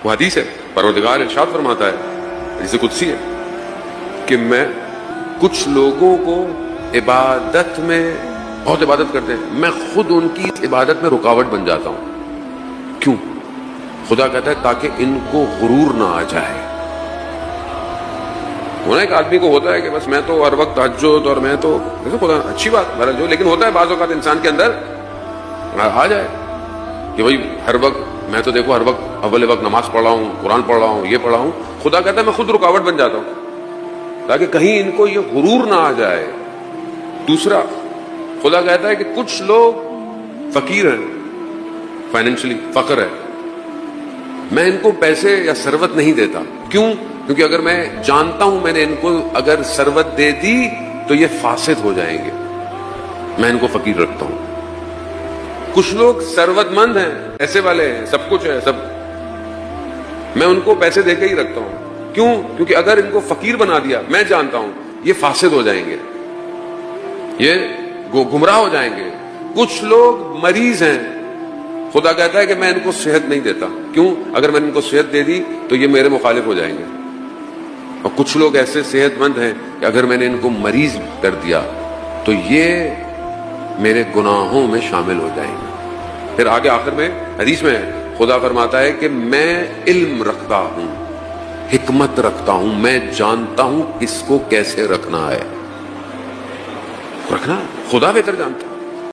وہ حدیث ہے، پروردگار ارشاد فرماتا ہے، حدیث قدسی ہے کہ میں کچھ لوگوں کو عبادت میں بہت عبادت کرتے ہیں، میں خود ان کی عبادت میں رکاوٹ بن جاتا ہوں۔ کیوں؟ خدا کہتا ہے تاکہ ان کو غرور نہ آ جائے۔ ہونا ایک آدمی کو ہوتا ہے کہ بس میں تو ہر وقت تہجد اور میں تو خدا اچھی بات میرا جو، لیکن ہوتا ہے بعض اوقات انسان کے اندر آ جائے کہ بھائی ہر وقت میں تو دیکھو ہر وقت اول وقت نماز پڑھ رہا ہوں، قرآن پڑھ رہا ہوں، یہ پڑھ رہا ہوں۔ خدا کہتا ہے میں خود رکاوٹ بن جاتا ہوں تاکہ کہیں ان کو یہ غرور نہ آ جائے۔ دوسرا، خدا کہتا ہے کہ کچھ لوگ فقیر ہیں، فائنینشلی فقر ہے، میں ان کو پیسے یا ثروت نہیں دیتا۔ کیوں؟ کیونکہ اگر میں جانتا ہوں میں نے ان کو اگر ثروت دے دی تو یہ فاسد ہو جائیں گے، میں ان کو فقیر رکھتا ہوں۔ کچھ لوگ ثروت مند ہیں، ایسے والے ہیں، سب کچھ ہے، سب، میں ان کو پیسے دے کے ہی رکھتا ہوں۔ کیوں؟ کیونکہ اگر ان کو فقیر بنا دیا، میں جانتا ہوں یہ فاسد ہو جائیں گے، یہ گمراہ ہو جائیں گے۔ کچھ لوگ مریض ہیں، خدا کہتا ہے کہ میں ان کو صحت نہیں دیتا۔ کیوں؟ اگر میں ان کو صحت دے دی تو یہ میرے مخالف ہو جائیں گے۔ اور کچھ لوگ ایسے صحت مند ہیں کہ اگر میں نے ان کو مریض کر دیا تو یہ میرے گناہوں میں شامل ہو جائیں گے۔ پھر آگے آخر میں حدیث میں خدا فرماتا ہے کہ میں علم رکھتا ہوں، حکمت رکھتا ہوں، میں جانتا ہوں کس کو کیسے رکھنا ہے، خدا بہتر جانتا ہے۔